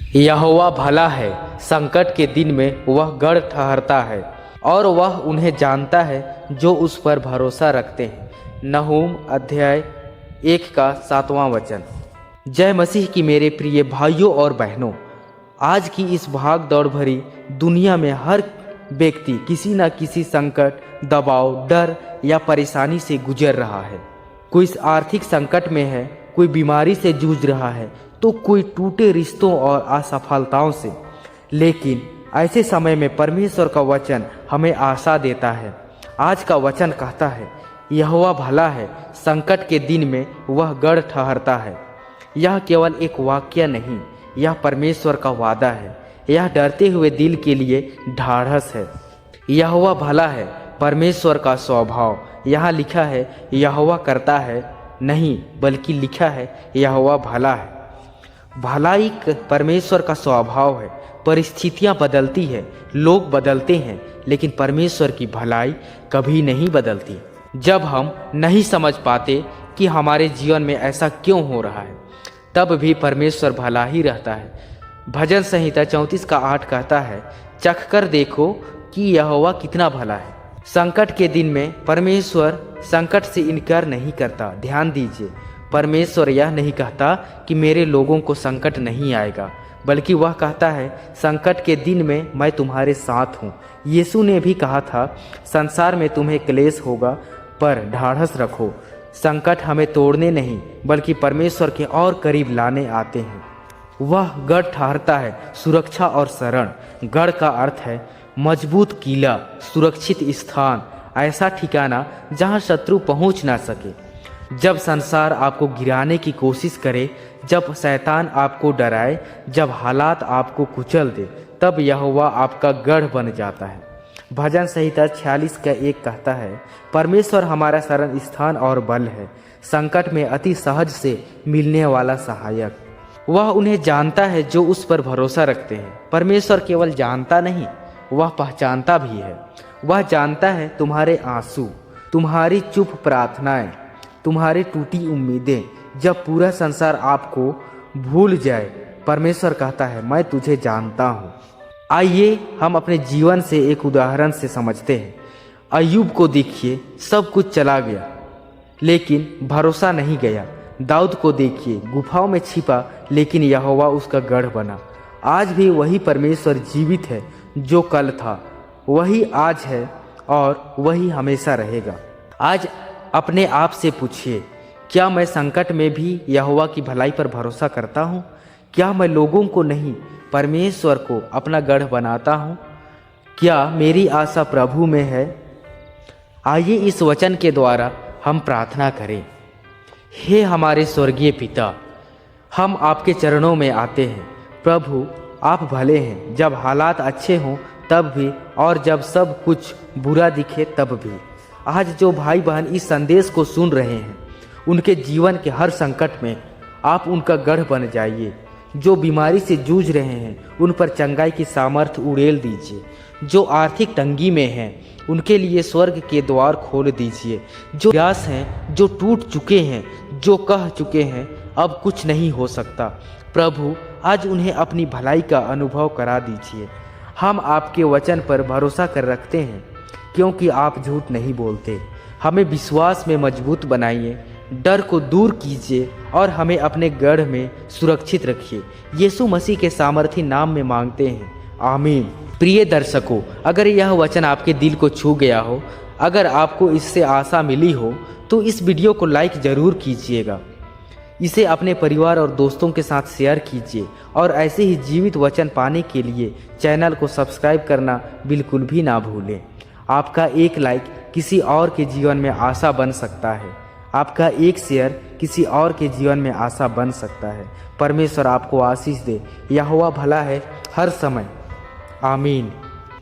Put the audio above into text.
यहोवा भला है, संकट के दिन में वह गढ़ ठहरता है और वह उन्हें जानता है जो उस पर भरोसा रखते हैं। नहूम अध्याय 1 का 7वां वचन। जय मसीह की मेरे प्रिय भाइयों और बहनों, आज की इस भाग दौड़ भरी दुनिया में हर व्यक्ति किसी न किसी संकट, दबाव, डर या परेशानी से गुजर रहा है। कोई आर्थिक संकट में है, कोई बीमारी से जूझ रहा है, तो कोई टूटे रिश्तों और असफलताओं से। लेकिन ऐसे समय में परमेश्वर का वचन हमें आशा देता है। आज का वचन कहता है, यहोवा भला है, संकट के दिन में वह गढ़ ठहरता है। यह केवल एक वाक्य नहीं, यह परमेश्वर का वादा है। यह डरते हुए दिल के लिए ढाढ़स है। यहोवा भला है, परमेश्वर का स्वभाव। यहाँ लिखा है यहोवा करता है नहीं, बल्कि लिखा है यहोवा भला है। भलाई परमेश्वर का स्वभाव है। परिस्थितियाँ बदलती है, लोग बदलते हैं, लेकिन परमेश्वर की भलाई कभी नहीं बदलती। जब हम नहीं समझ पाते कि हमारे जीवन में ऐसा क्यों हो रहा है, तब भी परमेश्वर भला ही रहता है। भजन संहिता 34 का 8 कहता है, चख कर देखो कि यहोवा कितना भला है। संकट के दिन में परमेश्वर संकट से इनकार नहीं करता। ध्यान दीजिए, परमेश्वर यह नहीं कहता कि मेरे लोगों को संकट नहीं आएगा, बल्कि वह कहता है संकट के दिन में मैं तुम्हारे साथ हूँ। यीशु ने भी कहा था, संसार में तुम्हें क्लेश होगा, पर ढाढ़स रखो। संकट हमें तोड़ने नहीं, बल्कि परमेश्वर के और करीब लाने आते हैं। वह गढ़ ठहरता है, सुरक्षा और शरण। गढ़ का अर्थ है मजबूत किला, सुरक्षित स्थान, ऐसा ठिकाना जहाँ शत्रु पहुँच ना सके। जब संसार आपको गिराने की कोशिश करे, जब शैतान आपको डराए, जब हालात आपको कुचल दे, तब यहोवा आपका गढ़ बन जाता है। भजन संहिता 46 का 1 कहता है, परमेश्वर हमारा शरण स्थान और बल है, संकट में अति सहज से मिलने वाला सहायक। वह उन्हें जानता है जो उस पर भरोसा रखते हैं। परमेश्वर केवल जानता नहीं, वह पहचानता भी है। वह जानता है तुम्हारे आंसू, तुम्हारी चुप प्रार्थनाएं, तुम्हारी टूटी उम्मीदें। जब पूरा संसार आपको भूल जाए, परमेश्वर कहता है मैं तुझे जानता हूँ। आइए हम अपने जीवन से एक उदाहरण से समझते हैं। अय्यूब को देखिए, सब कुछ चला गया, लेकिन भरोसा नहीं गया। दाऊद को देखिए, गुफाओं में छिपा, लेकिन यहोवा उसका गढ़ बना। आज भी वही परमेश्वर जीवित है, जो कल था वही आज है और वही हमेशा रहेगा। आज अपने आप से पूछिए, क्या मैं संकट में भी यहोवा की भलाई पर भरोसा करता हूँ? क्या मैं लोगों को नहीं, परमेश्वर को अपना गढ़ बनाता हूँ? क्या मेरी आशा प्रभु में है? आइए इस वचन के द्वारा हम प्रार्थना करें। हे हमारे स्वर्गीय पिता, हम आपके चरणों में आते हैं। प्रभु, आप भले हैं, जब हालात अच्छे हों तब भी, और जब सब कुछ बुरा दिखे तब भी। आज जो भाई बहन इस संदेश को सुन रहे हैं, उनके जीवन के हर संकट में आप उनका गढ़ बन जाइए। जो बीमारी से जूझ रहे हैं, उन पर चंगाई की सामर्थ्य उड़ेल दीजिए। जो आर्थिक तंगी में हैं, उनके लिए स्वर्ग के द्वार खोल दीजिए। जो निराश हैं, जो टूट चुके हैं, जो कह चुके हैं अब कुछ नहीं हो सकता, प्रभु आज उन्हें अपनी भलाई का अनुभव करा दीजिए। हम आपके वचन पर भरोसा कर रखते हैं, क्योंकि आप झूठ नहीं बोलते। हमें विश्वास में मजबूत बनाइए, डर को दूर कीजिए और हमें अपने गढ़ में सुरक्षित रखिए। यीशु मसीह के सामर्थी नाम में मांगते हैं, आमीन। प्रिय दर्शकों, अगर यह वचन आपके दिल को छू गया हो, अगर आपको इससे आशा मिली हो, तो इस वीडियो को लाइक ज़रूर कीजिएगा। इसे अपने परिवार और दोस्तों के साथ शेयर कीजिए और ऐसे ही जीवित वचन पाने के लिए चैनल को सब्सक्राइब करना बिल्कुल भी ना भूलें। आपका एक लाइक किसी और के जीवन में आशा बन सकता है। आपका एक शेयर किसी और के जीवन में आशा बन सकता है। परमेश्वर आपको आशीष दे। यहोवा भला है हर समय, आमीन।